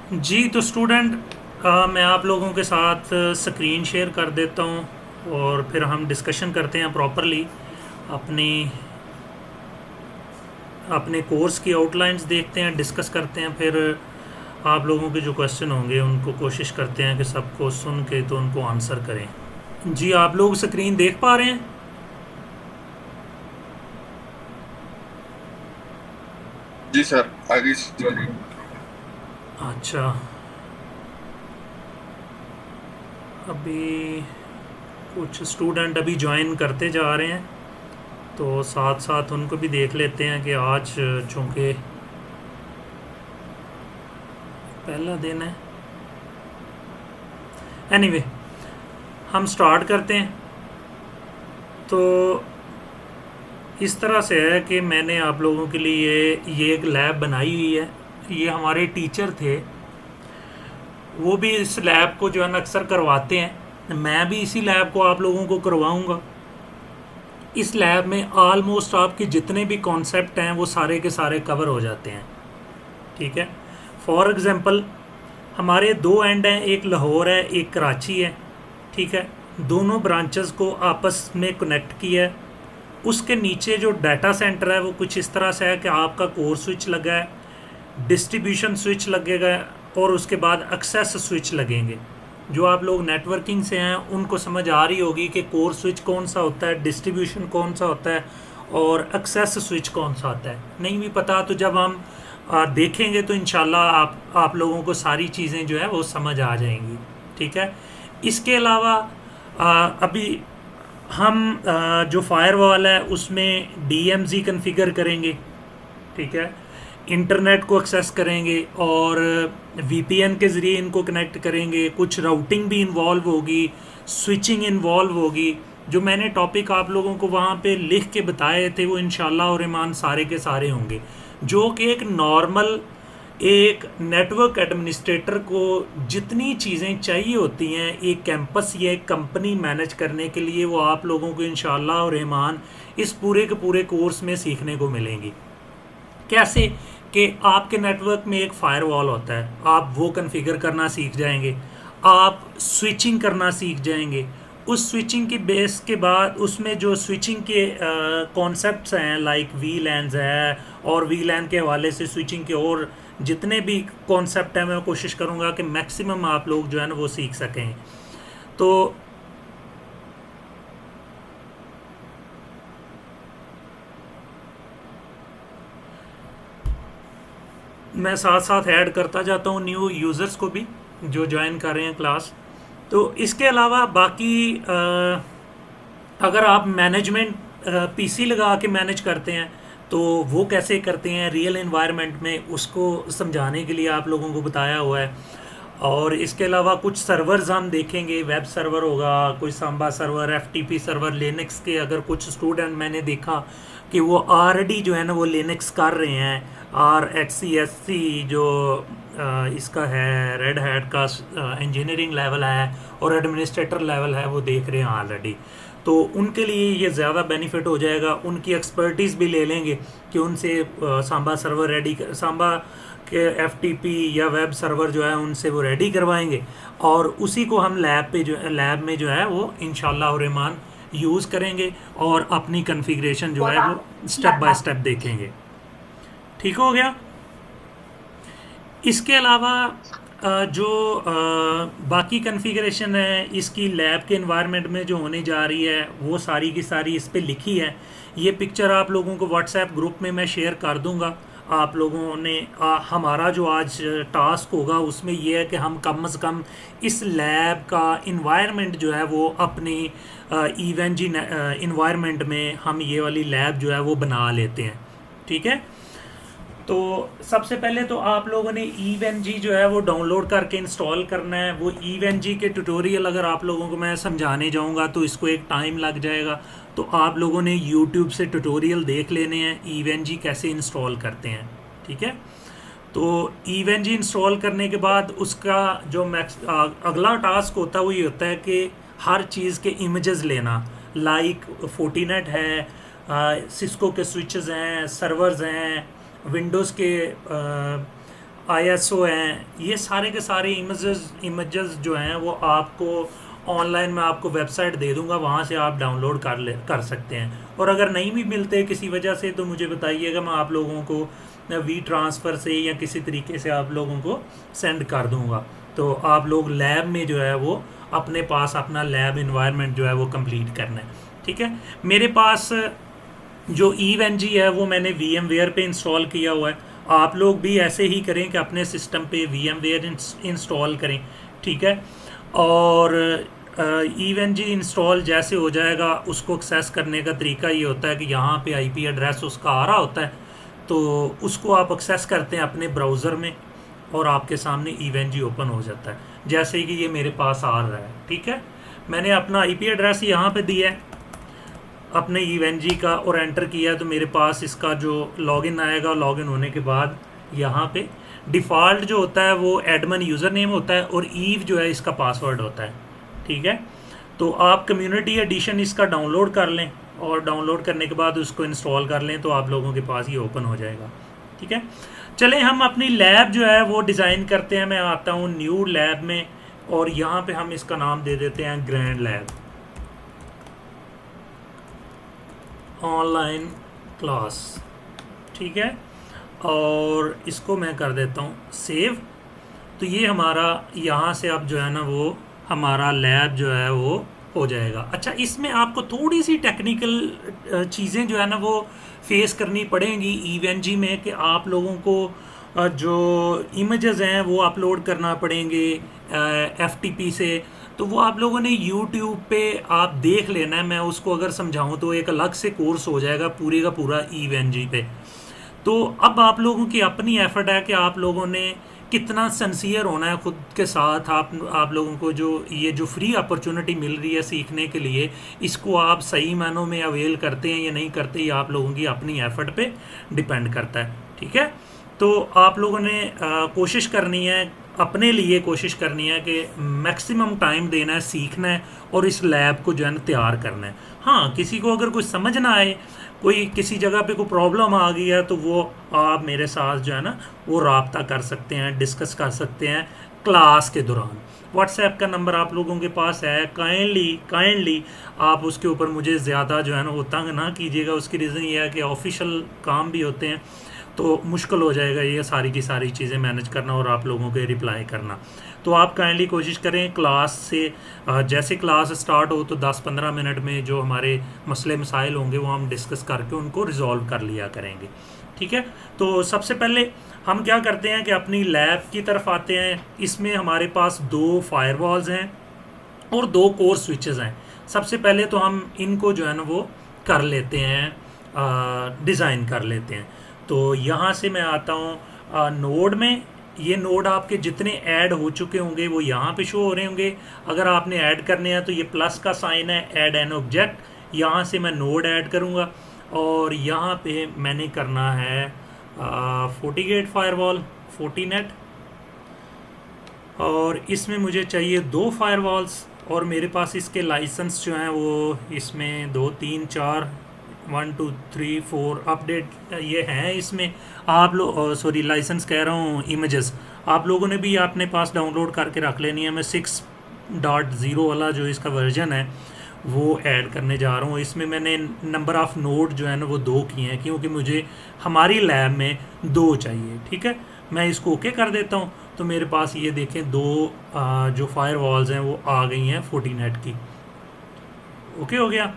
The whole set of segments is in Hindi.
जी, तो स्टूडेंट मैं आप लोगों के साथ स्क्रीन शेयर कर देता हूँ और फिर हम डिस्कशन करते हैं प्रॉपरली अपनी अपने कोर्स की आउटलाइंस देखते हैं, डिस्कस करते हैं। फिर आप लोगों के जो क्वेश्चन होंगे उनको कोशिश करते हैं कि सबको सुन के तो उनको आंसर करें। जी, आप लोग स्क्रीन देख पा रहे हैं? जी सर, आगे चलिए। अच्छा, अभी कुछ स्टूडेंट अभी ज्वाइन करते जा रहे हैं, तो साथ साथ उनको भी देख लेते हैं कि आज चूँकि पहला दिन है। एनीवे, हम स्टार्ट करते हैं। तो इस तरह से है कि मैंने आप लोगों के लिए ये एक लैब बनाई हुई है। ये हमारे टीचर थे, वो भी इस लैब को जो है ना अक्सर करवाते हैं। मैं भी इसी लैब को आप लोगों को करवाऊंगा। इस लैब में ऑलमोस्ट आपके जितने भी कॉन्सेप्ट हैं वो सारे के सारे कवर हो जाते हैं। ठीक है। फॉर एग्ज़ाम्पल, हमारे दो एंड हैं, एक लाहौर है, एक कराची है। ठीक है। दोनों ब्रांचेस को आपस में कनेक्ट किया है। उसके नीचे जो डाटा सेंटर है वो कुछ इस तरह से है कि आपका कोर स्विच लगा है, डिस्ट्रीब्यूशन स्विच लगेगा और उसके बाद एक्सेस स्विच लगेंगे। जो आप लोग नेटवर्किंग से हैं उनको समझ आ रही होगी कि कोर स्विच कौन सा होता है, डिस्ट्रीब्यूशन कौन सा होता है और एक्सेस स्विच कौन सा होता है। नहीं भी पता तो जब हम देखेंगे तो इंशाल्लाह आप लोगों को सारी चीज़ें जो है वो समझ आ जाएंगी। ठीक है। इसके अलावा अभी हम जो फायरवॉल है उसमें डीएमजी कॉन्फ़िगर करेंगे। ठीक है। इंटरनेट को एक्सेस करेंगे और वीपीएन के ज़रिए इनको कनेक्ट करेंगे। कुछ राउटिंग भी इन्वॉल्व होगी, स्विचिंग इन्वॉल्व होगी। जो मैंने टॉपिक आप लोगों को वहाँ पे लिख के बताए थे वो इंशाल्लाह और ईमान सारे के सारे होंगे, जो कि एक नॉर्मल एक नेटवर्क एडमिनिस्ट्रेटर को जितनी चीज़ें चाहिए होती हैं एक कैंपस या एक कंपनी मैनेज करने के लिए, वो आप लोगों को इंशाल्लाह और रहमान इस पूरे के पूरे कोर्स में सीखने को मिलेंगी। कैसे कि आपके नेटवर्क में एक फायरवॉल होता है, आप वो कॉन्फ़िगर करना सीख जाएंगे। आप स्विचिंग करना सीख जाएंगे। उस स्विचिंग की बेस के बाद उसमें जो स्विचिंग के कॉन्सेप्ट्स हैं लाइक वी लैन्स है, और वी लैन के हवाले से स्विचिंग के और जितने भी कॉन्सेप्ट हैं मैं कोशिश करूँगा कि मैक्सिमम आप लोग जो है ना वो सीख सकें। तो मैं साथ साथ ऐड करता जाता हूँ न्यू यूज़र्स को भी जो ज्वाइन कर रहे हैं क्लास। तो इसके अलावा बाकी अगर आप मैनेजमेंट पीसी लगा के मैनेज करते हैं तो वो कैसे करते हैं रियल एनवायरनमेंट में, उसको समझाने के लिए आप लोगों को बताया हुआ है। और इसके अलावा कुछ सर्वर्स हम देखेंगे, वेब सर्वर होगा, कोई Samba server, FTP server, Linux के। अगर कुछ स्टूडेंट मैंने देखा कि वो ऑलरेडी जो है ना वो लिनक्स कर रहे हैं, R H C S C जो इसका है रेड हैट का इंजीनियरिंग लेवल है और एडमिनिस्ट्रेटर लेवल है, वो देख रहे हैं ऑलरेडी। तो उनके लिए ये ज़्यादा बेनिफिट हो जाएगा। उनकी एक्सपर्टीज़ भी ले लेंगे कि उनसे सांबा सर्वर रेडी सांबा के एफटीपी या वेब सर्वर जो है उनसे वो रेडी करवाएंगे और उसी को हम लैब में जो है वो इंशाल्लाह और रहमान यूज़ करेंगे और अपनी कॉन्फ़िगरेशन जो है वो स्टेप बाय स्टेप देखेंगे। ठीक हो गया। इसके अलावा जो बाकी कॉन्फ़िगरेशन है इसकी लैब के इन्वायरमेंट में जो होने जा रही है वो सारी की सारी इस पे लिखी है। ये पिक्चर आप लोगों को व्हाट्सएप ग्रुप में मैं शेयर कर दूंगा। आप लोगों ने हमारा जो आज टास्क होगा उसमें ये है कि हम कम से कम इस लैब का इन्वायरमेंट जो है वो अपनी इवेंट जी इन्वायरमेंट में हम ये वाली लैब जो है वो बना लेते हैं। ठीक है। तो सबसे पहले तो आप लोगों ने ईवेन जी जो है वो डाउनलोड करके इंस्टॉल करना है। वो ईवेन जी के ट्यूटोरियल अगर आप लोगों को मैं समझाने जाऊंगा तो इसको एक टाइम लग जाएगा। तो आप लोगों ने यूट्यूब से ट्यूटोरियल देख लेने हैं ईवेन जी कैसे इंस्टॉल करते हैं। ठीक है। तो ईवेन जी इंस्टॉल करने के बाद उसका जो अगला टास्क होता है वो ये होता है कि हर चीज़ के इमेजेस लेना, लाइक फोर्टीनेट है, सिस्को के स्विचेस हैं, सर्वर्स हैं, विंडोज़ के ISO हैं, ये सारे के सारे इमेजेस जो हैं वो आपको ऑनलाइन मैं आपको वेबसाइट दे दूंगा, वहाँ से आप डाउनलोड कर सकते हैं। और अगर नहीं भी मिलते किसी वजह से तो मुझे बताइएगा, मैं आप लोगों को वी ट्रांसफ़र से या किसी तरीके से आप लोगों को सेंड कर दूंगा। तो आप लोग लैब में जो है वो अपने पास अपना लैब इन्वायरमेंट जो है वो कंप्लीट करना है। ठीक है, मेरे पास जो EVE-NG है वो मैंने VMware पे इंस्टॉल किया हुआ है। आप लोग भी ऐसे ही करें कि अपने सिस्टम पे VMware इंस्टॉल करें। ठीक है, और EVE-NG इंस्टॉल जैसे हो जाएगा, उसको एक्सेस करने का तरीका ये होता है कि यहाँ पे IP एड्रेस उसका आ रहा होता है, तो उसको आप एक्सेस करते हैं अपने ब्राउज़र में और आपके सामने EVE-NG ओपन हो जाता है, जैसे कि ये मेरे पास आ रहा है। ठीक है, मैंने अपना IP एड्रेस यहाँ पे दिया है अपने EVE-NG का और एंटर किया, तो मेरे पास इसका जो लॉगिन आएगा, लॉगिन होने के बाद यहाँ पे डिफ़ॉल्ट जो होता है वो एडमिन यूज़र नेम होता है और ईव जो है इसका पासवर्ड होता है। ठीक है, तो आप कम्युनिटी एडिशन इसका डाउनलोड कर लें और डाउनलोड करने के बाद उसको इंस्टॉल कर लें, तो आप लोगों के पास ये ओपन हो जाएगा। ठीक है, चलें हम अपनी लैब जो है वो डिज़ाइन करते हैं। मैं आता हूँ न्यू लैब में और यहाँ पे हम इसका नाम दे देते हैं ग्रैंड लैब ऑनलाइन क्लास। ठीक है, और इसको मैं कर देता हूँ सेव। तो ये हमारा यहाँ से अब जो है ना वो हमारा लैब जो है वो हो जाएगा। अच्छा, इसमें आपको थोड़ी सी टेक्निकल चीज़ें जो है ना वो फेस करनी पड़ेंगी EVE-NG में, कि आप लोगों को जो इमेजेस हैं वो अपलोड करना पड़ेंगे FTP से। तो वो आप लोगों ने YouTube पे आप देख लेना है, मैं उसको अगर समझाऊं तो एक अलग से कोर्स हो जाएगा पूरे का पूरा EVE-NG पे। तो अब आप लोगों की अपनी एफर्ट है कि आप लोगों ने कितना सिंसियर होना है खुद के साथ। आप लोगों को जो ये जो फ्री अपॉर्चुनिटी मिल रही है सीखने के लिए, इसको आप सही मायनों में अवेल करते हैं या नहीं करते, ये आप लोगों की अपनी एफर्ट पे डिपेंड करता है। ठीक है, तो आप लोगों ने कोशिश करनी है, अपने लिए कोशिश करनी है कि मैक्सिमम टाइम देना है, सीखना है और इस लैब को जो है ना तैयार करना है। हाँ, किसी को अगर कुछ समझ ना आए, कोई किसी जगह पे कोई प्रॉब्लम आ गई है, तो वो आप मेरे साथ जो है ना वो रब्ता कर सकते हैं, डिस्कस कर सकते हैं क्लास के दौरान। व्हाट्सएप का नंबर आप लोगों के पास है, काइंडली आप उसके ऊपर मुझे ज़्यादा जो है ना वो तंग ना कीजिएगा। उसकी रीज़न ये है कि ऑफिशियल काम भी होते हैं, तो मुश्किल हो जाएगा ये सारी की सारी चीज़ें मैनेज करना और आप लोगों के रिप्लाई करना। तो आप काइंडली कोशिश करें क्लास से जैसे क्लास स्टार्ट हो तो 10-15 मिनट में जो हमारे मसले मसाइल होंगे वो हम डिस्कस करके उनको रिजॉल्व कर लिया करेंगे। ठीक है, तो सबसे पहले हम क्या करते हैं कि अपनी लैब की तरफ आते हैं। इसमें हमारे पास 2 फायरवॉल्स हैं और 2 कोर स्विचेस हैं। सबसे पहले तो हम इनको जो है ना वो कर लेते हैं, डिज़ाइन कर लेते हैं। तो यहाँ से मैं आता हूँ नोड में। ये नोड आपके जितने ऐड हो चुके होंगे वो यहाँ पे शो हो रहे होंगे। अगर आपने ऐड करने हैं तो ये प्लस का साइन है, ऐड एन ऑब्जेक्ट। यहाँ से मैं नोड ऐड करूँगा और यहाँ पे मैंने करना है FortiGate फायरवॉल, Fortinet, और इसमें मुझे चाहिए 2 फायरवॉल्स और मेरे पास इसके लाइसेंस जो हैं वो इसमें 2 3 4 1 2 3 4 अपडेट ये हैं। इसमें आप लोग सॉरी लाइसेंस कह रहा हूँ, इमेजेस आप लोगों ने भी अपने पास डाउनलोड करके रख लेनी है। मैं 6.0 वाला जो इसका वर्जन है वो ऐड करने जा रहा हूँ। इसमें मैंने नंबर ऑफ़ नोड जो है ना वो 2 किए हैं, क्योंकि मुझे हमारी लैब में 2 चाहिए। ठीक है, मैं इसको ओके कर देता हूँ। तो मेरे पास ये देखें 2 जो फायरवॉल्स हैं वो आ गई हैं Fortinet की। ओके हो गया।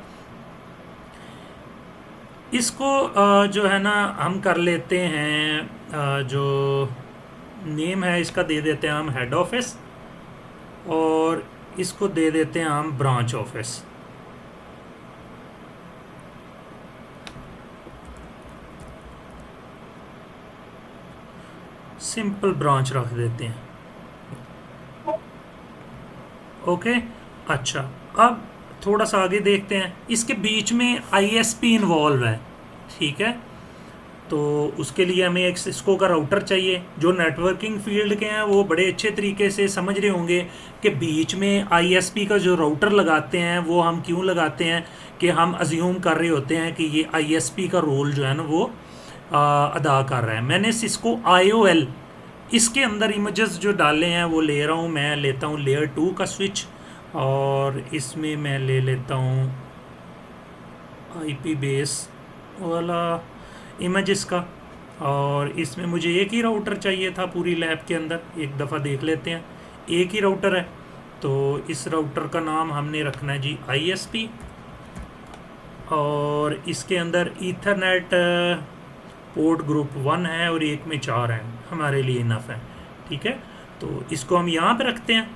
इसको जो है ना हम कर लेते हैं, जो नेम है इसका दे देते हैं हम हेड ऑफिस और इसको दे देते हैं हम ब्रांच ऑफिस। सिंपल ब्रांच रख देते हैं। ओके, अच्छा अब थोड़ा सा आगे देखते हैं। इसके बीच में ISP इन्वॉल्व है। ठीक है, तो उसके लिए हमें एक सिस्को का राउटर चाहिए। जो नेटवर्किंग फील्ड के हैं वो बड़े अच्छे तरीके से समझ रहे होंगे कि बीच में ISP का जो राउटर लगाते हैं वो हम क्यों लगाते हैं, कि हम अज्यूम कर रहे होते हैं कि ये ISP का रोल जो है ना वो अदा कर रहा है। मैंने सिस्को IOL इसके अंदर इमेजेस जो डाले हैं वो ले रहा हूँ, मैं लेता हूँ लेयर 2 का स्विच, और इसमें मैं ले लेता हूँ आईपी बेस वाला इमेजेस का। और इसमें मुझे एक ही राउटर चाहिए था पूरी लैब के अंदर, एक दफ़ा देख लेते हैं। एक ही राउटर है, तो इस राउटर का नाम हमने रखना है जी ISP, और इसके अंदर ईथरनेट पोर्ट ग्रुप 1 है और एक में 4 है, हमारे लिए इनफ है। ठीक है, तो इसको हम यहाँ पे रखते हैं।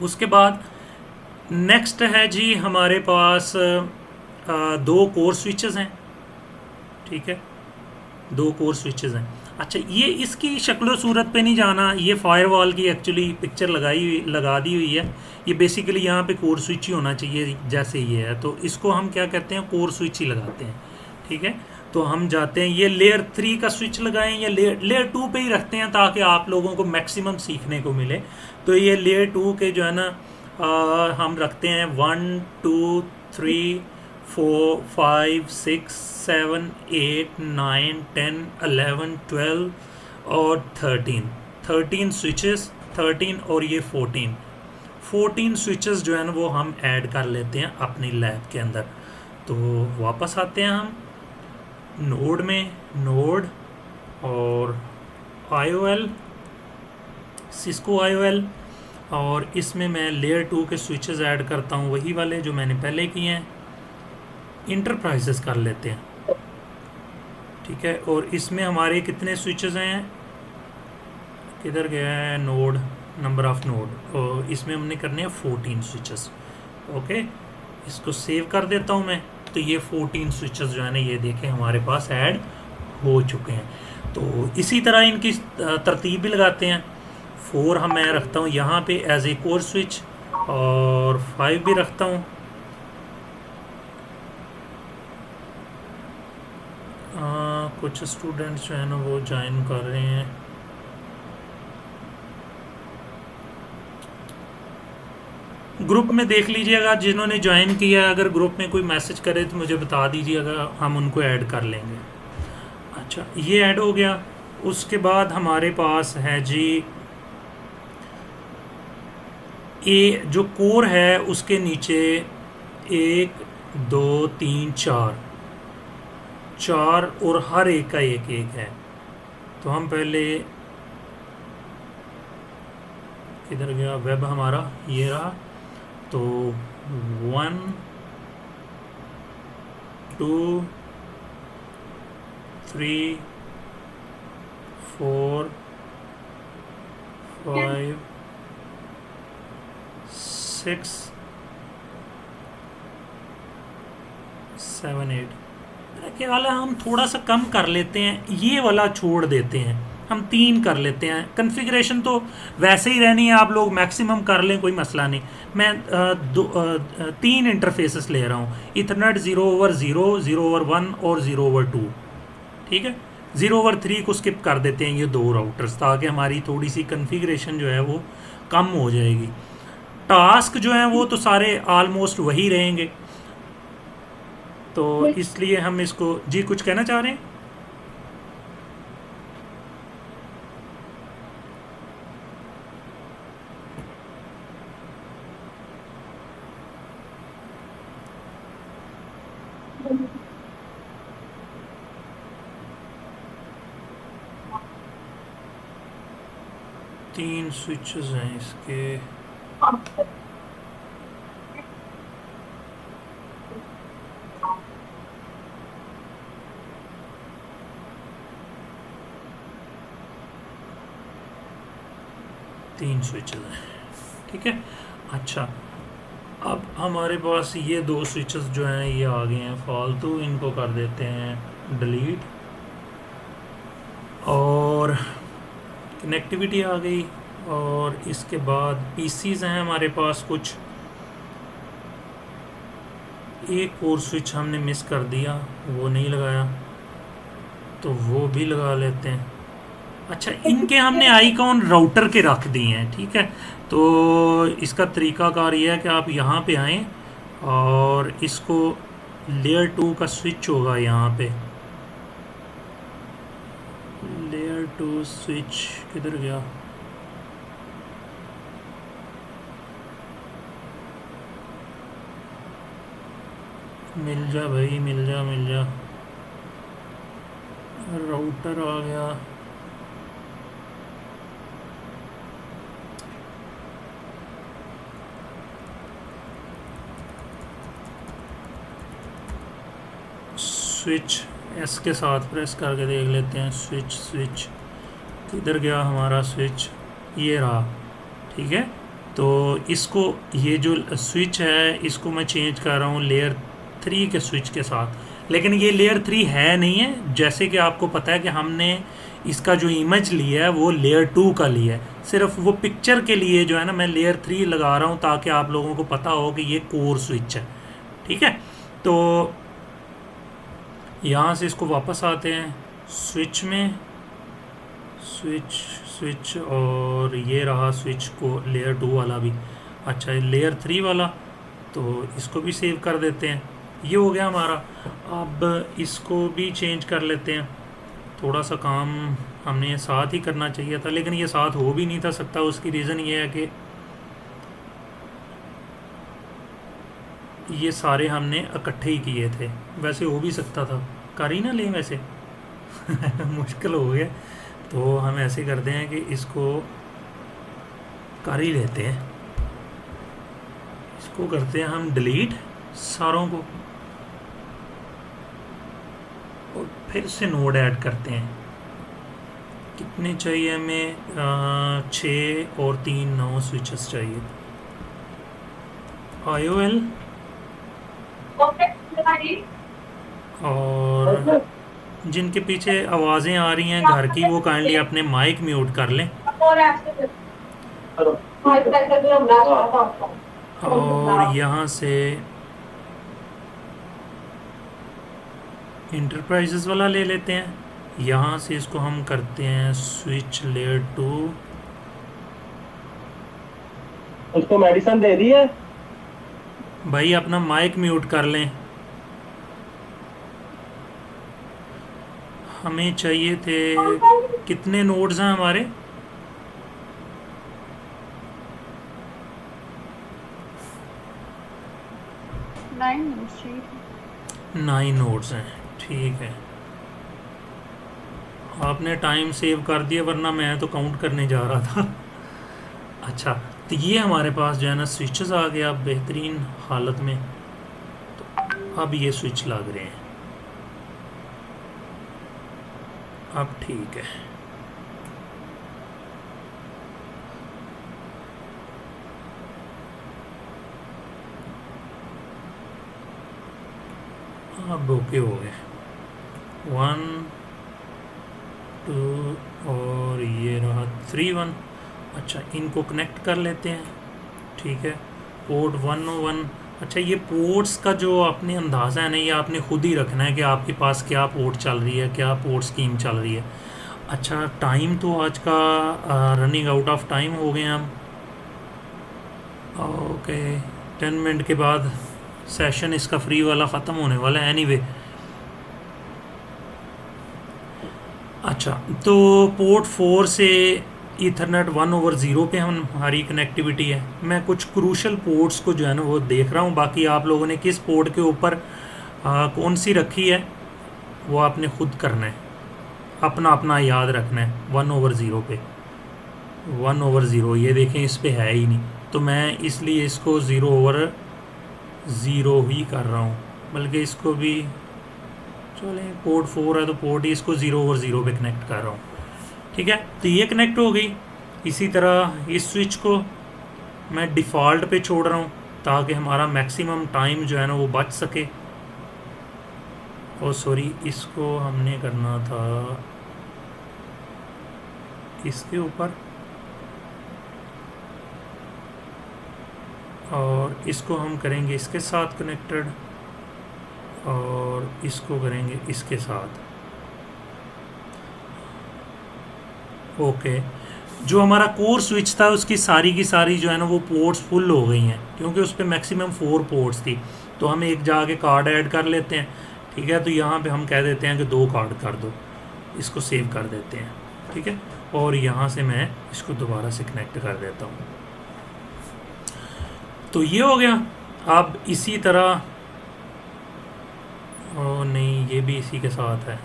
उसके बाद नेक्स्ट है जी हमारे पास 2 कोर स्विचेस हैं। ठीक है, 2 कोर स्विचेस हैं। अच्छा, ये इसकी शक्ल सूरत पे नहीं जाना, ये फायरवॉल की एक्चुअली पिक्चर लगा दी हुई है। ये बेसिकली यहाँ पे कोर स्विच ही होना चाहिए जैसे ये है, तो इसको हम क्या कहते हैं, कोर स्विच ही लगाते हैं। ठीक है, तो हम जाते हैं, ये लेयर 3 का स्विच लगाएं या लेयर 2 पे ही रखते हैं ताकि आप लोगों को मैक्सिमम सीखने को मिले। तो ये लेयर 2 के जो है ना हम रखते हैं 1 2 3 4 5 6 7 8 9 10 11 12 और 13 स्विचेस, 13 और ये 14 स्विचेस जो है ना वो हम ऐड कर लेते हैं अपनी लैब के अंदर। तो वापस आते हैं हम नोड में, नोड और IOL, सिस्को IOL, और इसमें मैं लेयर 2 के स्विचेस ऐड करता हूँ, वही वाले जो मैंने पहले किए हैं। इंटरप्राइजेस कर लेते हैं। ठीक है, और इसमें हमारे कितने स्विचेस हैं, किधर गया है नोड, नंबर ऑफ नोड, और इसमें हमने करने हैं 14 स्विचेस। ओके, इसको सेव कर देता हूँ मैं। तो ये 14 स्विचेस जो है ना ये देखें हमारे पास ऐड हो चुके हैं। तो इसी तरह इनकी तरतीब भी लगाते हैं। 4 मैं रखता हूँ यहाँ पे एज ए कोर स्विच, और 5 भी रखता हूँ। कुछ स्टूडेंट्स जो है ना वो ज्वाइन कर रहे हैं। ग्रुप में देख लीजिएगा जिन्होंने ज्वाइन किया, अगर ग्रुप में कोई मैसेज करे तो मुझे बता दीजिएगा, हम उनको ऐड कर लेंगे। अच्छा, ये ऐड हो गया। उसके बाद हमारे पास है जी जो कोर है उसके नीचे 1 2 3 4 और हर एक का एक है। तो हम पहले, किधर गया वेब हमारा, ये रहा। तो 1 2 3 4 5 6 7 8। मेरा ख्याल है हम थोड़ा सा कम कर लेते हैं, ये वाला छोड़ देते हैं, हम 3 कर लेते हैं। कन्फिग्रेशन तो वैसे ही रहनी है, आप लोग मैक्सिमम कर लें, कोई मसला नहीं। मैं 3 इंटरफेसेस ले रहा हूँ, इथरनेट 0/0, 0/1 और 0/2। ठीक है, 0/3 को स्किप कर देते हैं ये 2 राउटर्स, ताकि हमारी थोड़ी सी कन्फिग्रेशन जो है वो कम हो जाएगी। टास्क जो हैं वो तो सारे आलमोस्ट वही रहेंगे, तो इसलिए हम इसको, जी कुछ कहना चाह रहे हैं? तीन स्विचेस हैं इसके। तीन स्विचेस हैं, ठीक है। अच्छा, अब हमारे पास ये 2 स्विचेस जो हैं ये आ गए हैं फालतू, इनको कर देते हैं डिलीट, और कनेक्टिविटी आ गई। और इसके बाद पीसीज हैं हमारे पास कुछ, एक और स्विच हमने मिस कर दिया, वो नहीं लगाया, तो वो भी लगा लेते हैं। अच्छा, इनके हमने आइकॉन राउटर के रख दिए हैं, ठीक है। तो इसका तरीकाकार ये है कि आप यहाँ पे आएँ और इसको लेयर 2 का स्विच होगा यहाँ पे, लेयर टू स्विच किधर गया? मिल जा भाई, मिल जा मिल जा। राउटर आ गया। स्विच एस के साथ प्रेस करके देख लेते हैं। स्विच स्विच किधर गया हमारा स्विच? ये रहा। ठीक है, तो इसको, ये जो स्विच है इसको मैं चेंज कर रहा हूँ लेयर 3 के स्विच के साथ। लेकिन ये लेयर 3 है नहीं है, जैसे कि आपको पता है कि हमने इसका जो इमेज लिया है वो लेयर 2 का लिया है। सिर्फ वो पिक्चर के लिए जो है ना मैं लेयर 3 लगा रहा हूँ ताकि आप लोगों को पता हो कि ये कोर स्विच है। ठीक है, तो यहाँ से इसको वापस आते हैं स्विच में, स्विच स्विच, और ये रहा स्विच को लेयर 2 वाला भी। अच्छा, लेयर 3 वाला, तो इसको भी सेव कर देते हैं। ये हो गया हमारा। अब इसको भी चेंज कर लेते हैं। थोड़ा सा काम हमने साथ ही करना चाहिए था, लेकिन ये साथ हो भी नहीं था सकता। उसकी रीज़न ये है कि ये सारे हमने इकट्ठे ही किए थे। वैसे हो भी सकता था, कर ही ना लें वैसे मुश्किल हो गया। तो हम ऐसे करते हैं कि इसको कर ही लेते हैं। इसको करते हैं हम डिलीट सारों को, और फिर से नोड ऐड करते हैं। कितने चाहिए हमें? 6 और 3 9 स्विचेस चाहिए। IOL और जिनके पीछे आवाज़ें आ रही हैं घर की वो काइंडली अपने माइक म्यूट कर लें। और यहाँ से इंटरप्राइजेस वाला ले लेते हैं। यहाँ से इसको हम करते हैं स्विच लेयर 2। उसको मेडिसिन दे दी है भाई, अपना माइक म्यूट कर लें। हमें चाहिए थे, कितने नोड्स हैं हमारे? नाइन नोड्स हैं। ठीक है, आपने टाइम सेव कर दिया, वरना मैं तो काउंट करने जा रहा था। अच्छा, तो ये हमारे पास जो है ना स्विचेस आ गया बेहतरीन हालत में। तो अब ये स्विच लग रहे हैं। अब ठीक है। अब ओके हो गए। 1 2 और ये रहा 3 1। अच्छा, इनको कनेक्ट कर लेते हैं। ठीक है, पोर्ट 101। अच्छा, ये पोर्ट्स का जो आपने अंदाज़ा है ना, ये आपने खुद ही रखना है कि आपके पास क्या पोर्ट चल रही है, क्या पोर्ट स्कीम चल रही है। अच्छा, टाइम तो आज का रनिंग आउट ऑफ टाइम हो गए हम। ओके, 10 मिनट के बाद सेशन इसका फ्री वाला ख़त्म होने वाला है एनीवे। अच्छा, तो पोर्ट 4 से ईथरनेट 1/0 पे हमारी कनेक्टिविटी है। मैं कुछ क्रूशल पोर्ट्स को जो है ना वो देख रहा हूँ। बाकी आप लोगों ने किस पोर्ट के ऊपर कौन सी रखी है वो आपने खुद करना है, अपना अपना याद रखना है। 1/0 पे 1/0 ये देखें इस पे है ही नहीं, तो मैं इसलिए इसको 0/0 ही कर रहा हूँ। बल्कि इसको भी चलें, पोर्ट 4 है तो पोर्ट ही इसको 0/0 पे कनेक्ट कर रहा हूँ। ठीक है, तो ये कनेक्ट हो गई। इसी तरह इस स्विच को मैं डिफ़ॉल्ट पे छोड़ रहा हूँ ताकि हमारा मैक्सिमम टाइम जो है ना वो बच सके। और सॉरी, इसको हमने करना था इसके ऊपर, और इसको हम करेंगे इसके साथ कनेक्टेड, और इसको करेंगे इसके साथ। ओके, जो हमारा कोर स्विच था उसकी सारी की सारी जो है ना वो पोर्ट्स फुल हो गई हैं, क्योंकि उस पर मैक्सिमम 4 पोर्ट्स थी। तो हम एक जाके कार्ड ऐड कर लेते हैं। ठीक है, तो यहाँ पे हम कह देते हैं कि 2 कार्ड कर दो, इसको सेव कर देते हैं। ठीक है, और यहाँ से मैं इसको दोबारा से कनेक्ट कर देता हूँ। तो ये हो गया। अब इसी तरह, ओ नहीं, ये भी इसी के साथ है।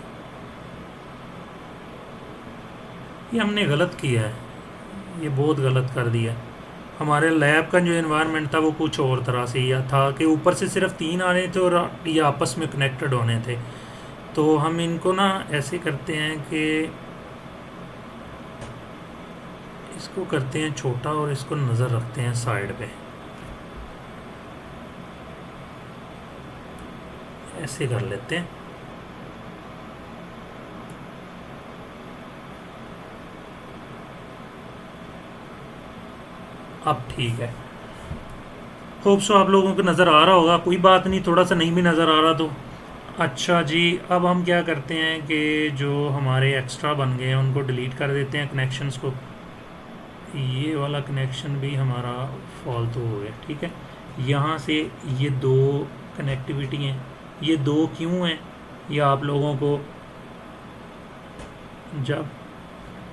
ये हमने गलत किया है, ये बहुत गलत कर दिया। हमारे लैब का जो एनवायरनमेंट था वो कुछ और तरह से यह था कि ऊपर से सिर्फ 3 आने थे और ये आपस में कनेक्टेड होने थे। तो हम इनको ना ऐसे करते हैं कि इसको करते हैं छोटा और इसको नज़र रखते हैं साइड पे, ऐसे कर लेते हैं। अब ठीक है, होप सो आप लोगों को नज़र आ रहा होगा, कोई बात नहीं, थोड़ा सा नहीं भी नज़र आ रहा तो। अच्छा जी, अब हम क्या करते हैं कि जो हमारे एक्स्ट्रा बन गए हैं उनको डिलीट कर देते हैं कनेक्शंस को। ये वाला कनेक्शन भी हमारा फालतू हो गया, ठीक है। यहाँ से ये 2 कनेक्टिविटी हैं, ये 2 क्यों हैं, ये आप लोगों को जब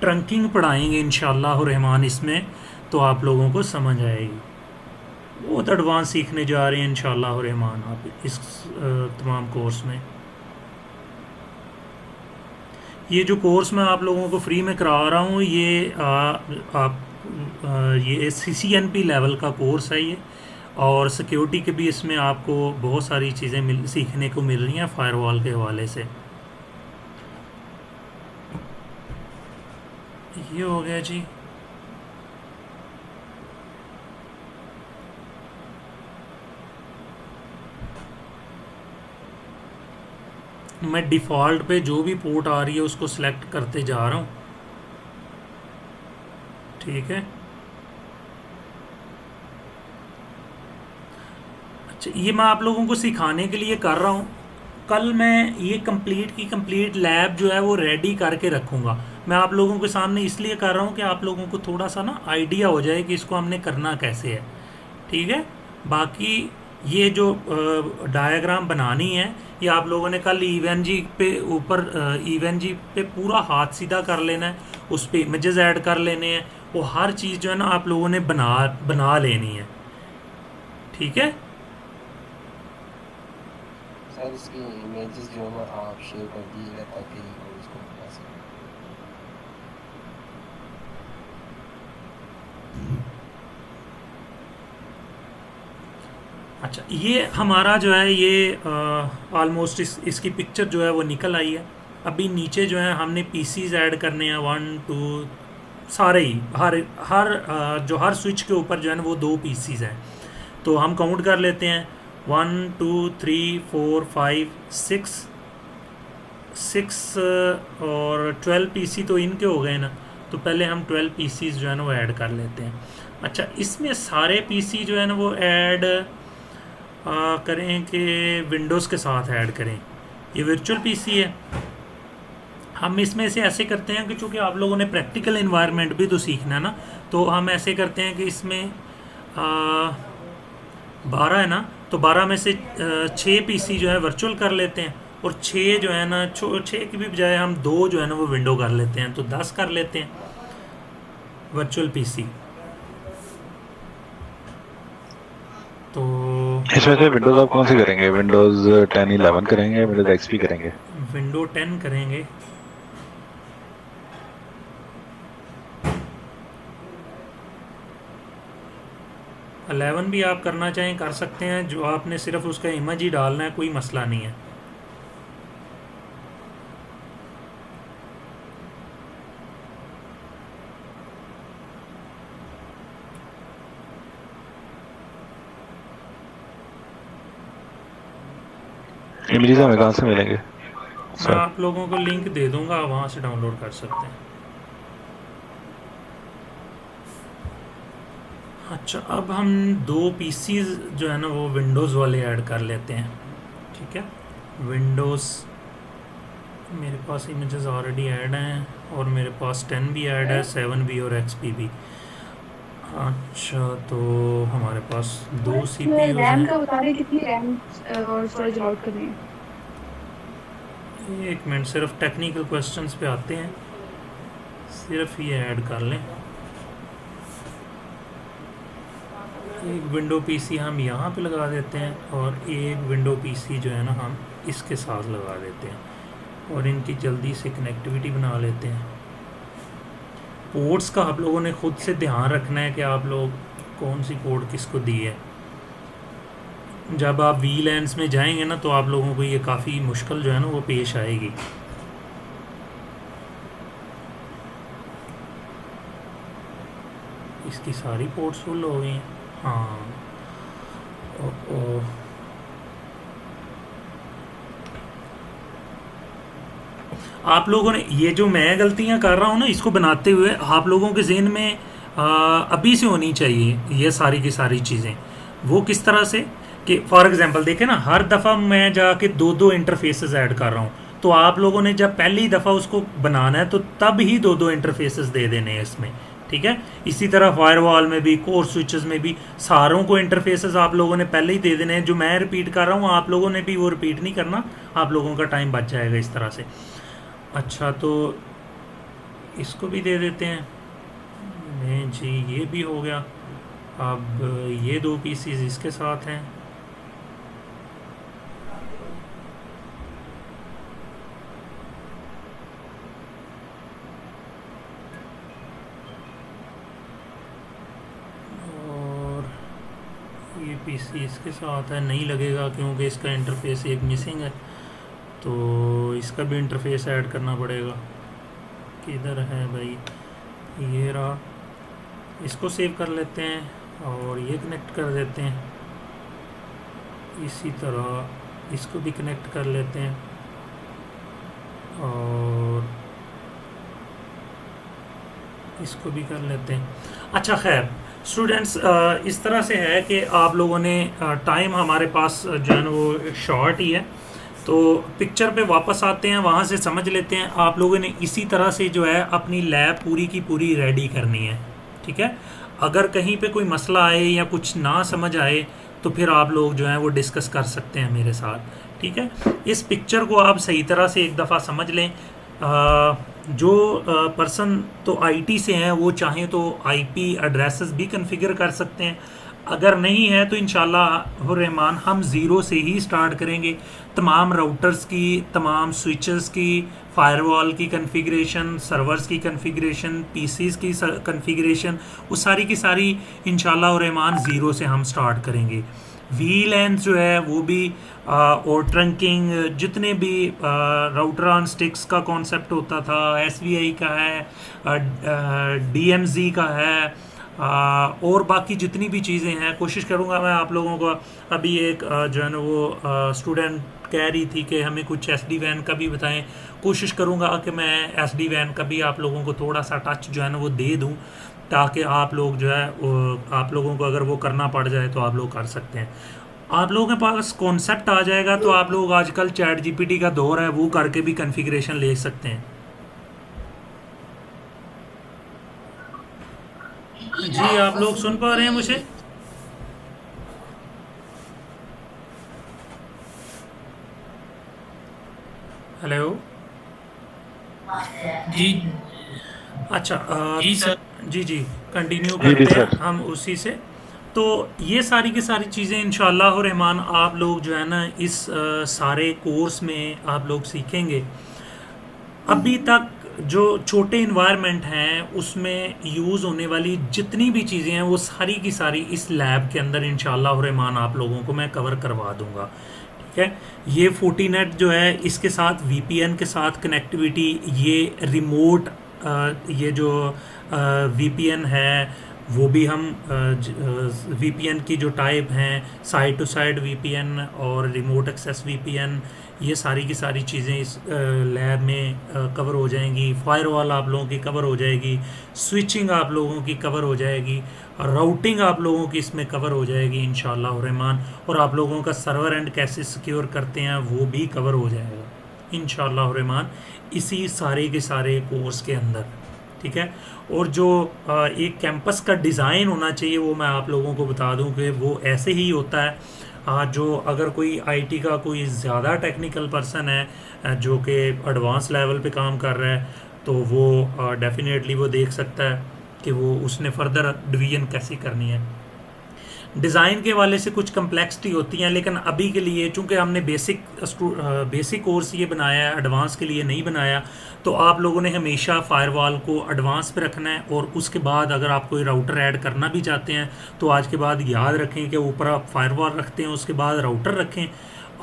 ट्रंकिंग पढ़ाएंगे इंशाल्लाह रहमान इसमें, तो आप लोगों को समझ आएगी। बहुत एडवांस सीखने जा रहे हैं इंशाल्लाह रहमान आप इस तमाम कोर्स में। ये जो कोर्स मैं आप लोगों को फ्री में करा रहा हूँ, ये ये CCNP लेवल का कोर्स है ये, और सिक्योरिटी के भी इसमें आपको बहुत सारी चीज़ें सीखने को मिल रही हैं फायरवॉल के हवाले से। ये हो गया जी। मैं डिफ़ॉल्ट पे जो भी पोर्ट आ रही है उसको सिलेक्ट करते जा रहा हूँ, ठीक है। अच्छा, ये मैं आप लोगों को सिखाने के लिए कर रहा हूँ। कल मैं ये कंप्लीट की कंप्लीट लैब जो है वो रेडी करके रखूँगा। मैं आप लोगों के सामने इसलिए कर रहा हूँ कि आप लोगों को थोड़ा सा ना आइडिया हो जाए कि इसको हमने करना कैसे है, ठीक है। बाकी ये जो डायग्राम बनानी है, ये आप लोगों ने कल इवन जी पे ऊपर इवन जी पे पूरा हाथ सीधा कर लेना है, उस पर इमेजेस ऐड कर लेने हैं, वो हर चीज़ जो है ना आप लोगों ने बना लेनी है, ठीक है। सर इसकी इमेजेस जो है ना आप शेयर कर दीजिएगा ताकि हम इसको बना सकें। अच्छा, ये हमारा जो है ये ऑलमोस्ट इसकी पिक्चर जो है वो निकल आई है। अभी नीचे जो है हमने पीसीज ऐड करने हैं, 1 2 सारे ही, जो हर स्विच के ऊपर जो है ना वो 2 पीसीज हैं। तो हम काउंट कर लेते हैं, 1 2 3 4 5 6 और 12 पीसी तो इनके हो गए ना। तो पहले हम 12 पीसीज जो है ना वो ऐड कर लेते हैं। अच्छा, इसमें सारे पीसी जो है ना वो ऐड करें कि विंडोज़ के साथ ऐड करें। ये वर्चुअल पीसी है। हम इसमें से ऐसे करते हैं कि चूँकि आप लोगों ने प्रैक्टिकल इन्वायरमेंट भी तो सीखना है ना, तो हम ऐसे करते हैं कि इसमें 12 है ना, तो 12 में से 6 पीसी जो है वर्चुअल कर लेते हैं, और 6 जो है ना 6 की भी बजाय हम 2 जो है ना वो विंडो कर लेते हैं, तो 10 कर लेते हैं वर्चुअल पीसी। तो इसमें से विंडोज़ आप कौन सी करेंगे? विंडोज़ 10 11 करेंगे, विंडोज़ XP करेंगे? विंडो 10 करेंगे। अलेवन भी आप करना चाहें कर सकते हैं, जो आपने सिर्फ उसका इमेज ही डालना है, कोई मसला नहीं है। इमेजेस हमें कहाँ से मिलेंगे मैं सर? आप लोगों को लिंक दे दूंगा, वहाँ से डाउनलोड कर सकते हैं। अच्छा, अब हम 2 पीसीज जो है ना वो विंडोज़ वाले ऐड कर लेते हैं, ठीक है। विंडोज़, मेरे पास इमेजेस ऑलरेडी ऐड हैं, और मेरे पास 10 भी ऐड है, 7 भी और XP भी। अच्छा, तो हमारे पास 2 CPUs रैम का हैं। बता रहे कितनी रैम और स्टोरेज अलाउड करनी है? एक मिनट, सिर्फ टेक्निकल क्वेश्चंस पे आते हैं। सिर्फ ये ऐड कर लें। एक विंडो पीसी हम यहाँ पे लगा देते हैं और एक विंडो पीसी जो है ना हम इसके साथ लगा देते हैं और इनकी जल्दी से कनेक्टिविटी बना लेते हैं। पोर्ट्स का आप लोगों ने खुद से ध्यान रखना है कि आप लोग कौन सी पोर्ट किसको दी है। जब आप VLANs में जाएंगे ना तो आप लोगों को ये काफ़ी मुश्किल जो है ना वो पेश आएगी। इसकी सारी पोर्ट्स फुल हो गई हैं। हाँ ओ, आप लोगों ने ये जो मैं गलतियां कर रहा हूँ ना इसको बनाते हुए आप लोगों के जहन में अभी से होनी चाहिए ये सारी की सारी चीज़ें। वो किस तरह से कि फॉर एग्जांपल देखें ना, हर दफ़ा मैं जाके दो इंटरफेसेस ऐड कर रहा हूँ, तो आप लोगों ने जब पहली दफ़ा उसको बनाना है तो तब ही दो इंटरफेसेस दे देने हैं इसमें, ठीक है। इसी तरह फायरवॉल में भी, कोर स्विचेस में भी सारों को इंटरफेसेस आप लोगों ने पहले ही दे देने हैं। जो मैं रिपीट कर रहा हूँ आप लोगों ने भी वो रिपीट नहीं करना, आप लोगों का टाइम बच जाएगा इस तरह से। अच्छा, तो इसको भी दे देते हैं। नहीं जी, ये भी हो गया। अब ये 2 पीसीज इसके साथ हैं। और ये पीसी इसके साथ है, नहीं लगेगा क्योंकि इसका इंटरफेस एक मिसिंग है, तो इसका भी इंटरफेस ऐड करना पड़ेगा। किधर है भाई, ये रहा। इसको सेव कर लेते हैं और ये कनेक्ट कर देते हैं। इसी तरह इसको भी कनेक्ट कर लेते हैं और इसको भी कर लेते हैं। अच्छा खैर स्टूडेंट्स, इस तरह से है कि आप लोगों ने टाइम हमारे पास जो है ना वो शॉर्ट ही है, तो पिक्चर पे वापस आते हैं, वहाँ से समझ लेते हैं। आप लोगों ने इसी तरह से जो है अपनी लैब पूरी की पूरी रेडी करनी है, ठीक है। अगर कहीं पे कोई मसला आए या कुछ ना समझ आए तो फिर आप लोग जो है वो डिस्कस कर सकते हैं मेरे साथ, ठीक है। इस पिक्चर को आप सही तरह से एक दफ़ा समझ लें। जो पर्सन तो आईटी से हैं वो चाहें तो आईपी एड्रेसेस भी कॉन्फ़िगर कर सकते हैं। अगर नहीं है तो इंशाल्लाह रहमान हम ज़ीरो से ही स्टार्ट करेंगे। तमाम राउटर्स की, तमाम स्विचेस की, फायरवॉल की कॉन्फ़िगरेशन, सर्वर्स की कॉन्फ़िगरेशन, पीसीज की कॉन्फ़िगरेशन, वो सारी की सारी इंशाल्लाह रहमान ज़ीरो से हम स्टार्ट करेंगे। VLANs जो है वो भी और ट्रंकिंग, जितने भी राउटर ऑन स्टिक्स का कॉन्सेप्ट होता था, SVI का है, DMZ का है, और बाकी जितनी भी चीज़ें हैं कोशिश करूँगा मैं आप लोगों को। अभी एक जो है ना वो स्टूडेंट कह रही थी कि हमें कुछ SD-WAN का भी बताएं। कोशिश करूँगा कि मैं SD-WAN का भी आप लोगों को थोड़ा सा टच जो है ना वो दे दूँ, ताकि आप लोग जो है आप लोगों को अगर वो करना पड़ जाए तो आप लोग कर सकते हैं। आप लोगों के पास कॉन्सेप्ट आ जाएगा तो आप लोग, आजकल चैट GPT का दौर है, वो करके भी कॉन्फ़िगरेशन ले सकते हैं। जी आप लोग सुन पा रहे हैं मुझे? हेलो जी अच्छा, जी सर। जी कंटिन्यू जी करते हैं सर। हम उसी से। तो ये सारी की सारी चीज़ें इंशाअल्लाह रहमान आप लोग जो है ना इस सारे कोर्स में आप लोग सीखेंगे। अभी तक जो छोटे इन्वायरमेंट हैं उसमें यूज़ होने वाली जितनी भी चीज़ें हैं वो सारी की सारी इस लैब के अंदर इंशाअल्लाह रहमान आप लोगों को मैं कवर करवा दूंगा, ठीक है। ये फोर्टीनेट जो है इसके साथ VPN के साथ कनेक्टिविटी, ये रिमोट ये जो VPN है वो भी हम VPN की जो टाइप हैं, साइड टू साइड VPN और रिमोट एक्सेस VPN, ये सारी की सारी चीज़ें इस लैब में कवर हो जाएंगी। फायरवॉल आप लोगों की कवर हो जाएगी, स्विचिंग आप लोगों की कवर हो जाएगी, राउटिंग आप लोगों की इसमें कवर हो जाएगी इंशाअल्लाह रहमान, और आप लोगों का सर्वर एंड कैसे सिक्योर करते हैं वो भी कवर हो जाएगा इंशाअल्लाह रहमान इसी सारे के सारे कोर्स के अंदर, ठीक है। और जो एक कैंपस का डिज़ाइन होना चाहिए वो मैं आप लोगों को बता दूं कि वो ऐसे ही होता है। जो अगर कोई आईटी का कोई ज़्यादा टेक्निकल पर्सन है जो कि एडवांस लेवल पे काम कर रहा है तो वो डेफिनेटली वो देख सकता है कि वो उसने फर्दर डिवीजन कैसे करनी है। डिज़ाइन के वाले से कुछ कम्प्लेक्सिटी होती हैं, लेकिन अभी के लिए चूंकि हमने बेसिक कोर्स ये बनाया है, एडवांस के लिए नहीं बनाया, तो आप लोगों ने हमेशा फायरवॉल को एडवांस पे रखना है। और उसके बाद अगर आप कोई राउटर ऐड करना भी चाहते हैं तो आज के बाद याद रखें कि ऊपर आप फायरवॉल रखते हैं, उसके बाद राउटर रखें,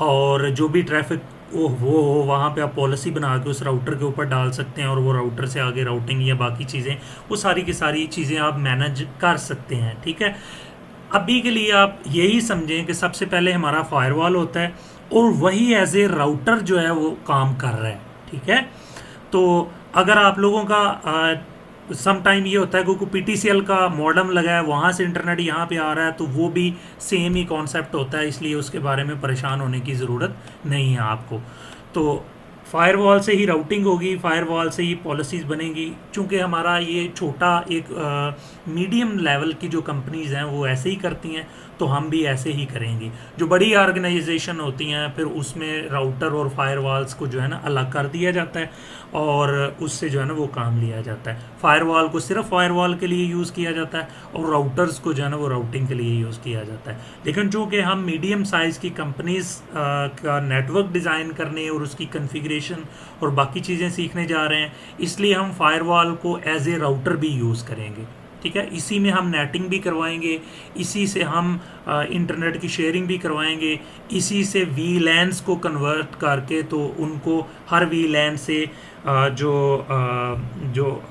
और जो भी ट्रैफिक वो हो वहाँ पे आप पॉलिसी बना के उस राउटर के ऊपर डाल सकते हैं, और वो राउटर से आगे राउटिंग या बाकी चीज़ें वो सारी की सारी चीज़ें आप मैनेज कर सकते हैं। ठीक है, अभी के लिए आप यही समझें कि सबसे पहले हमारा फायरवॉल होता है और वही एज ए राउटर जो है वो काम कर रहा है। ठीक है, तो अगर आप लोगों का सम टाइम ये होता है क्योंकि पीटीसीएल का मॉडम लगा है, वहाँ से इंटरनेट यहाँ पे आ रहा है, तो वो भी सेम ही कॉन्सेप्ट होता है, इसलिए उसके बारे में परेशान होने की ज़रूरत नहीं है आपको। तो फायरवॉल से ही राउटिंग होगी, फायरवॉल से ही पॉलिसीज़ बनेंगी। चूँकि हमारा ये छोटा एक मीडियम लेवल की जो कंपनीज़ हैं वो ऐसे ही करती हैं, तो हम भी ऐसे ही करेंगे। जो बड़ी ऑर्गेनाइजेशन होती हैं फिर उसमें राउटर और फायरवॉल्स को जो है ना अलग कर दिया जाता है और उससे जो है ना वो काम लिया जाता है। फायरवॉल को सिर्फ फायरवॉल के लिए यूज़ किया जाता है और राउटर्स को जो है ना वो राउटिंग के लिए यूज़ किया जाता है। लेकिन चूँकि हम मीडियम साइज़ की कंपनीज़ का नेटवर्क डिज़ाइन करने और उसकी कन्फिग्रेशन और बाकी चीज़ें सीखने जा रहे हैं, इसलिए हम फायरवॉल को एज ए राउटर भी यूज़ करेंगे। ठीक है, इसी में हम नेटिंग भी करवाएंगे, इसी से हम इंटरनेट की शेयरिंग भी करवाएंगे, इसी से वीलैन्स को कन्वर्ट करके तो उनको हर वीलैन से जो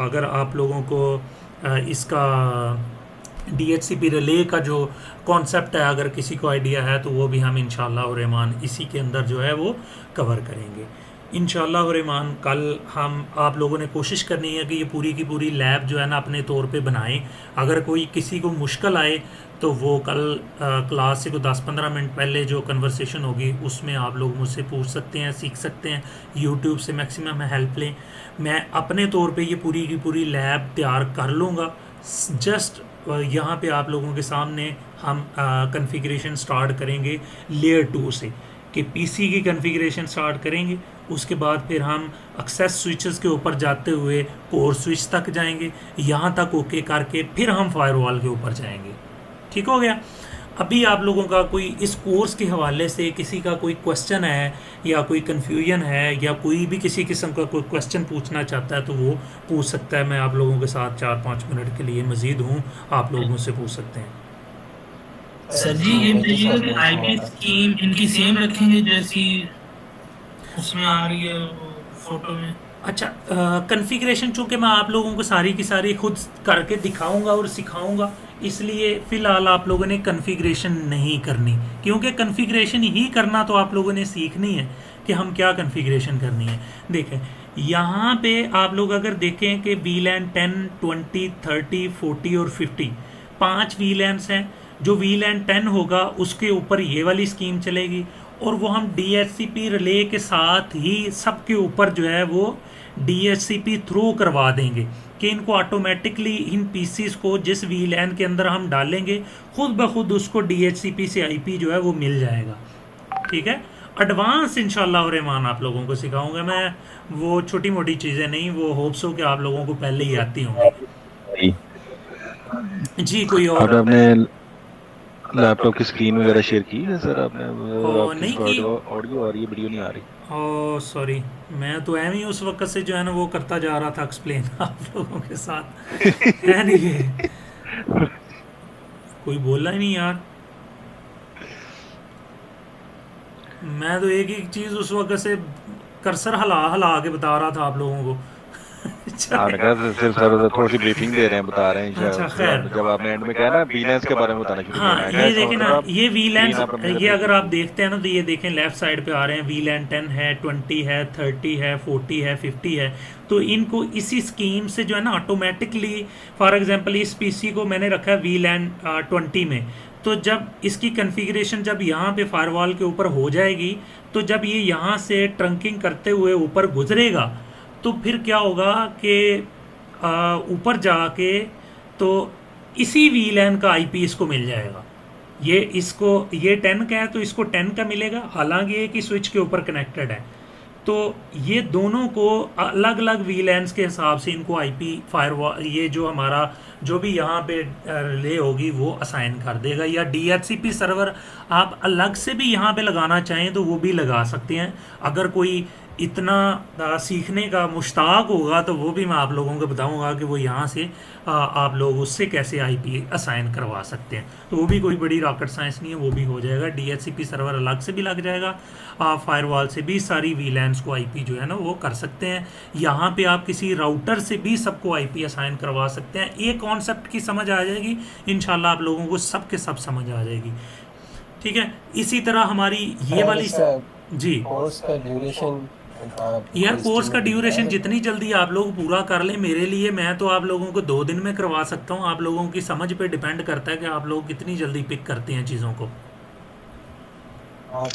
अगर आप लोगों को इसका DHCP रिले का जो कॉन्सेप्ट है अगर किसी को आइडिया है तो वो भी हम इंशाल्लाह और रहमान इसी के अंदर जो है वो कवर करेंगे इंशाल्लाह और रहमान। कल हम आप लोगों ने कोशिश करनी है कि ये पूरी की पूरी लैब जो है ना अपने तौर पे बनाएं। अगर कोई किसी को मुश्किल आए तो वो कल क्लास से को 10-15 मिनट पहले जो कन्वर्सेशन होगी उसमें आप लोग मुझसे पूछ सकते हैं, सीख सकते हैं, यूट्यूब से मैक्सिमम हेल्प लें। मैं अपने तौर पे ये पूरी की पूरी लैब तैयार कर लूँगा। जस्ट यहाँ पे आप लोगों के सामने हम कॉन्फ़िगरेशन स्टार्ट करेंगे लेयर 2 से कि पीसी की कॉन्फ़िगरेशन स्टार्ट करेंगे, उसके बाद फिर हम एक्सेस स्विचेस के ऊपर जाते हुए कोर स्विच तक जाएंगे, यहाँ तक ओके करके फिर हम फायरवॉल के ऊपर जाएंगे। ठीक हो गया। अभी आप लोगों का कोई इस कोर्स के हवाले से किसी का कोई क्वेश्चन है या कोई कन्फ्यूजन है या कोई भी किसी किस्म का कोई क्वेश्चन पूछना चाहता है तो वो पूछ सकता है। मैं आप लोगों के साथ 4-5 मिनट के लिए मज़ीद हूँ, आप लोग मुझसे पूछ सकते हैं। सर जी ये बताइएगा कि आईपी स्कीम इनकी सेम रखेंगे जैसी उसमें आ रही है फोटो में? अच्छा, कॉन्फ़िगरेशन चूँकि मैं आप लोगों को सारी की सारी खुद करके दिखाऊंगा और सिखाऊंगा, इसलिए फ़िलहाल आप लोगों ने कॉन्फ़िगरेशन नहीं करनी, क्योंकि कॉन्फ़िगरेशन ही करना तो आप लोगों ने सीखनी है कि हम क्या कॉन्फ़िगरेशन करनी है। देखें यहाँ पे आप लोग अगर देखें कि VLAN 10, 20, 30, 40 और 50 5 VLANs हैं। जो VLAN 10 होगा उसके ऊपर ये वाली स्कीम चलेगी और वो हम DHCP रिले के साथ ही सबके ऊपर जो है वो DHCP थ्रू करवा देंगे कि इनको ऑटोमेटिकली इन पीसीस को जिस VLAN के अंदर हम डालेंगे खुद ब खुद उसको DHCP से IP जो है वो मिल जाएगा। ठीक है, एडवांस इंशाल्लाह और रहमान आप लोगों को सिखाऊंगा मैं, वो छोटी मोटी चीज़ें नहीं, वो होप्स हो कि आप लोगों को पहले ही आती होंगी। जी कोई और आपने लैपटॉप की स्क्रीन वगैरह शेयर की है सर आपने? नहीं की। ऑडियो आ रही है, वीडियो नहीं आ रही। ओह सॉरी, मैं तो एम ही उस वक्त से जो है ना वो करता जा रहा था एक्सप्लेन आप लोगों के साथ है नहीं ये कोई बोला ही नहीं यार। मैं तो एक ही चीज़ उस वक्त से कर्सर हला हला के बता रहा था आप लोगों को सिर्फ सर थोड़ी सी ब्रीफिंग दे रहे हैं, बता रहे हैं। अच्छा खैर, जब आपने एंड में कहा ना वीलैंस के बारे में बताना शुरू हाँ किया, ये देखें ना, ये वीलैंस ये अगर आप आप देखते हैं ना तो ये देखें लेफ्ट साइड पे आ रहे हैं VLAN 10 है, 20 है, 30 है, 40 है, 50 है। तो इनको इसी स्कीम से जो है ना ऑटोमेटिकली, फॉर एग्जांपल इस पीसी को मैंने रखा है VLAN 20 में, तो जब इसकी कॉन्फ़िगरेशन जब यहाँ पे फायरवॉल के ऊपर हो जाएगी तो जब ये यहाँ से ट्रंकिंग करते हुए ऊपर गुजरेगा तो फिर क्या होगा कि ऊपर जाके तो इसी VLAN का IP इसको मिल जाएगा। ये 10 का है तो इसको 10 का मिलेगा, हालांकि ये कि स्विच के ऊपर कनेक्टेड है। तो ये दोनों को अलग अलग वीलैंस के हिसाब से इनको आईपी फायरवॉल, ये जो हमारा जो भी यहाँ पे रिले होगी वो असाइन कर देगा। या DHCP सर्वर आप अलग से भी यहाँ पे लगाना चाहें तो वो भी लगा सकते हैं। अगर कोई इतना सीखने का मुश्ताक होगा तो वो भी मैं आप लोगों को बताऊंगा कि वो यहाँ से आप लोग उससे कैसे आईपी असाइन करवा सकते हैं। तो वो भी कोई बड़ी रॉकेट साइंस नहीं है, वो भी हो जाएगा। DHCP सर्वर अलग से भी लग जाएगा, आप फायरवॉल से भी सारी वीलैंस को आईपी जो है ना वो कर सकते हैं। यहाँ पे आप किसी राउटर से भी सबको आईपी असाइन करवा सकते हैं। ये कॉन्सेप्ट की समझ आ जाएगी इंशाल्लाह, आप लोगों को सब के सब समझ आ जाएगी। ठीक है, इसी तरह हमारी ये वाली जी कोर्स का ड्यूरेशन यार, कोर्स का ड्यूरेशन जितनी जल्दी आप लोग पूरा कर लें मेरे लिए, मैं तो आप लोगों को 2 दिन में करवा सकता हूँ। आप लोगों की समझ पे डिपेंड करता है कि आप लोग कितनी जल्दी पिक करते हैं चीज़ों को।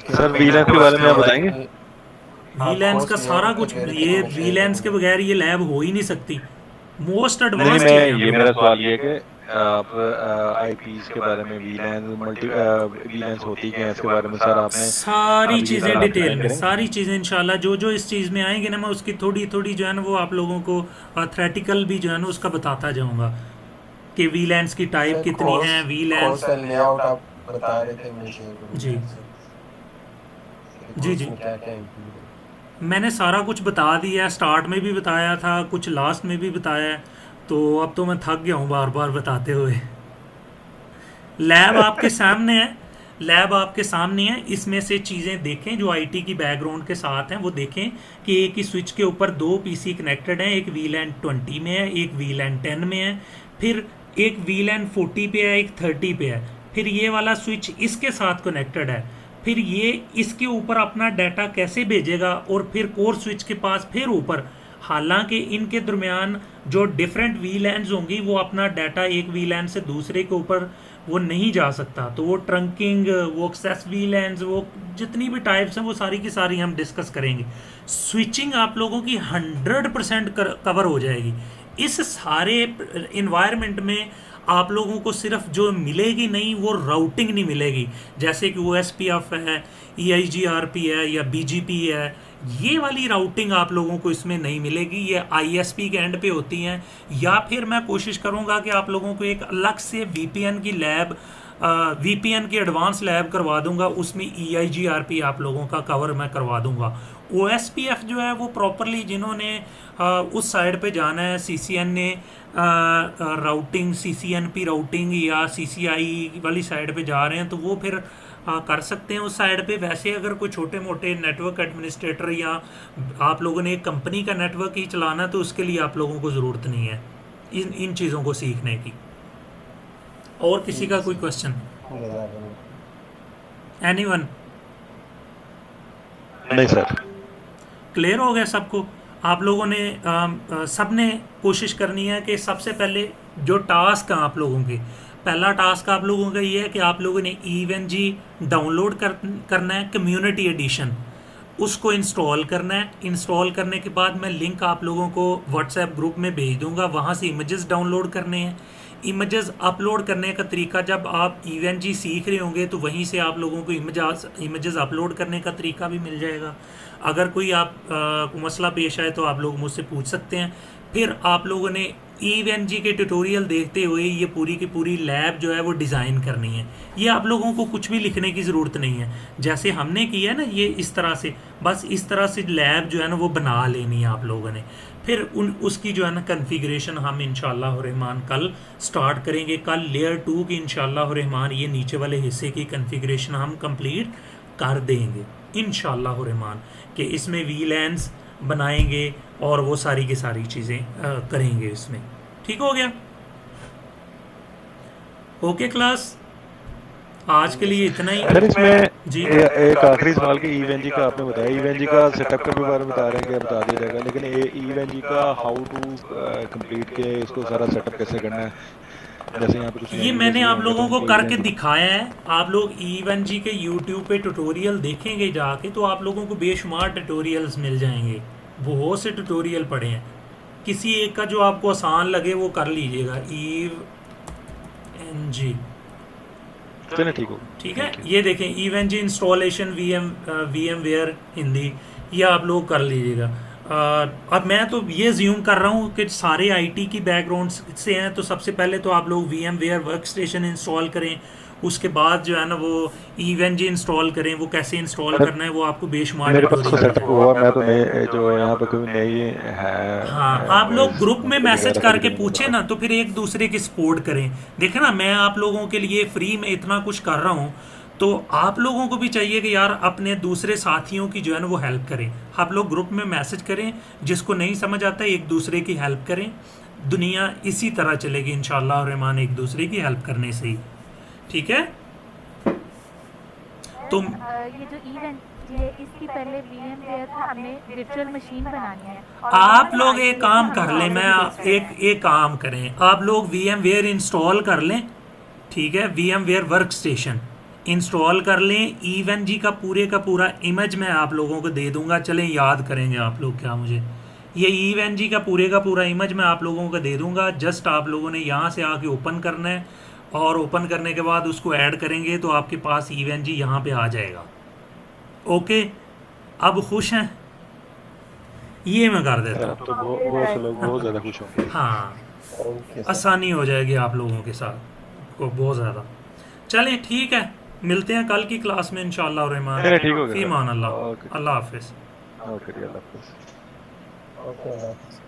सर वीलैंस के बारे में आप बताएंगे? वीलैंस का सारा कुछ, ये वीलैंस के बगैर ये लैब हो ही नहीं सकती। मोस्ट नहीं, एडवांस ये मेरा सवाल ये है कि आप आईपीस के बारे में वीलैंस होती क्या है इसके बारे में सर आपने सारी चीज़ें आप डिटेल explain में, करेंगे? सारी चीज़ें इंशाल्लाह जो जो इस चीज़ में आएंगे ना, मैं उसकी थोड़ी थोड़ी जो है ना वो आप लोगों को थ्रेटिकल भी जो है ना उसका बताता जाऊंगा कि वीलैंस की टाइप कितनी है। वीलैंस का लेआउट आप बता रहे थे, मुझे शेयर करो। जी जी जी, क्या क्या include है? मैंने सारा कुछ बता दिया, स्टार्ट में भी बताया था, कुछ लास्ट में भी बताया है। तो अब तो मैं थक गया हूँ बार बार बताते हुए। लैब आपके सामने है, लैब आपके सामने है। इसमें से चीज़ें देखें जो आईटी की बैकग्राउंड के साथ हैं, वो देखें कि एक ही स्विच के ऊपर 2 पीसी कनेक्टेड हैं। एक VLAN 20 में है, एक VLAN 10 में है, फिर एक VLAN 40 पे है, एक 30 पे है। फिर ये वाला स्विच इसके साथ कनेक्टेड है। फिर ये इसके ऊपर अपना डाटा कैसे भेजेगा, और फिर कोर स्विच के पास फिर ऊपर, हालांकि इनके दरमियान जो डिफरेंट वीलैंस होंगी वो अपना डाटा एक वीलैन से दूसरे के ऊपर वो नहीं जा सकता। तो वो ट्रंकिंग, वो एक्सेस वीलैंस, वो जितनी भी टाइप्स हैं वो सारी की सारी हम डिस्कस करेंगे। स्विचिंग आप लोगों की 100% कवर हो जाएगी। इस सारे इन्वायरमेंट में आप लोगों को सिर्फ जो मिलेगी नहीं वो राउटिंग नहीं मिलेगी, जैसे कि OSPF है, EIGRP है या BGP है, ये वाली राउटिंग आप लोगों को इसमें नहीं मिलेगी। ये ISP के एंड पे होती हैं। या फिर मैं कोशिश करूंगा कि आप लोगों को एक अलग से VPN की लैब, VPN की एडवांस लैब करवा दूंगा, उसमें EIGRP आप लोगों का कवर मैं करवा दूंगा। OSPF जो है वो प्रॉपरली जिन्होंने उस साइड पे जाना है, CCN ने राउटिंग, CCNP राउटिंग या CCI वाली साइड पे जा रहे हैं तो वो फिर कर सकते हैं उस साइड पे। वैसे अगर कोई छोटे मोटे नेटवर्क एडमिनिस्ट्रेटर या आप लोगों ने एक कंपनी का नेटवर्क ही चलाना तो उसके लिए आप लोगों को ज़रूरत नहीं है इन चीज़ों को सीखने की। और किसी का कोई क्वेश्चन? एनीवन? नहीं सर, क्लियर हो गया सबको? आप लोगों ने सब ने कोशिश करनी है कि सबसे पहले जो टास्क हैं आप लोगों के, पहला टास्क आप लोगों का ये है कि आप लोगों ने EVNG डाउनलोड करना है, कम्युनिटी एडिशन, उसको इंस्टॉल करना है। इंस्टॉल करने के बाद मैं लिंक आप लोगों को व्हाट्सएप ग्रुप में भेज दूंगा, वहाँ से इमेजेस डाउनलोड करने हैं। इमेजेस अपलोड करने का तरीका, जब आप EVNG सीख रहे होंगे तो वहीं से आप लोगों को इमेजेस अपलोड करने का तरीका भी मिल जाएगा। अगर कोई आप को मसला पेश आए तो आप लोग मुझसे पूछ सकते हैं। फिर आप लोगों ने EVNG के ट्यूटोरियल देखते हुए ये पूरी की पूरी लैब जो है वो डिज़ाइन करनी है। ये आप लोगों को कुछ भी लिखने की ज़रूरत नहीं है, जैसे हमने किया ना ये इस तरह से, बस इस तरह से लैब जो है ना वो बना लेनी है आप लोगों ने। फिर उसकी जो है ना कन्फिग्रेशन हम इंशाअल्लाह रहमान कल स्टार्ट करेंगे। कल लेयर 2 की इंशाअल्लाह रहमान ये नीचे वाले हिस्से की कन्फिग्रेशन हम कंप्लीट कर देंगे इंशाअल्लाह रहमान, कि इसमें VLANs बनाएंगे और वो सारी की सारी चीज़ें करेंगे इसमें। ठीक हो गया? ओके क्लास, आज के लिए इतना ही। सर इसमें जी एक आखिरी सवाल कि EVNG का आपने बताया, EVNG का सेटअप के बारे में बता रहे हैं कि बता दिया जाएगा, लेकिन EVNG का हाउ टू कंप्लीट के इसको सारा सेटअप कैसे करना है, जैसे यहाँ पे कुछ ये मैंने आप लोगों को करके दिखाया है। आप लोग EVNG के YouTube पे ट्यूटोरियल देखेंगे जाके तो आप लोगों को बेशुमार ट्यूटोरियल्स मिल जाएंगे, बहुत से ट्यूटोरियल पड़े हैं। किसी एक का जो आपको आसान लगे वो कर लीजिएगा। EVNG, चलिए ठीक हो, ठीक है। ये देखें EVNG इंस्टॉलेशन VMware हिंदी, ये आप लोग कर लीजिएगा। अब मैं तो ये ज्यूम कर रहा हूँ कि सारे आईटी की बैकग्राउंड से हैं, तो सबसे पहले तो आप लोग VMware वर्क स्टेशन इंस्टॉल करें, उसके बाद जो है ना वो EVE-NG इंस्टॉल करें। वो कैसे इंस्टॉल करना है वो आपको बेशुमार मेरे पास तो ट्यूटोरियल सेटअप हुआ, मैं तो नए जो यहाँ पे कोई नई हाँ, है आप लोग ग्रुप में मैसेज वगैरह करके का पूछे ना, तो फिर एक दूसरे की सपोर्ट करें। देखे ना, मैं आप लोगों के लिए फ्री में इतना कुछ कर रहा हूँ, तो आप लोगों को भी चाहिए कि यार अपने दूसरे साथियों की जो है ना वो हेल्प करें। आप लोग ग्रुप में मैसेज करें, जिसको नहीं समझ आता एक दूसरे की हेल्प करें। दुनिया इसी तरह चलेगी इंशाअल्लाह रहमान, एक दूसरे की हेल्प करने से ही। ठीक है, तो ये जो इवेंट है इसकी पहले VMware था, हमें वर्चुअल मशीन बनानी है। और आप उन्होंने लोग IT एक काम का कर हमें लें, मैं already भेजा है। एक काम करें, आप लोग VMware इंस्टॉल कर लें। ठीक है, VMware वर्क स्टेशन इंस्टॉल कर लें। EVE-NG का पूरा इमेज मैं आप लोगों को दे दूंगा। चलें, याद करेंगे आप लोग क्या, मुझे ये EVE-NG का पूरा इमेज मैं आप लोगों को दे दूंगा। जस्ट आप लोगों ने यहाँ से आके ओपन करना है, और ओपन करने के बाद उसको ऐड करेंगे तो आपके पास EVE-NG यहाँ पे आ जाएगा। ओके, अब खुश हैं? ये मैं कर देता हूँ। अब तो बहुत से लोग बहुत ज़्यादा खुश होंगे। हाँ, ओके सर। आसानी हो जाएगी आप लोगों के साथ को बहुत ज़्यादा। चलें, ठीक है, मिलते हैं कल की क्लास में इंशाअल्लाह रहमान। नहीं, ठीक हो गया फी सर। मान अल्लाह, ओके अल्लाह हाफिज़। ओके, अल्लाह हाफिज़। ओके, अल्लाह हाफ़िज़।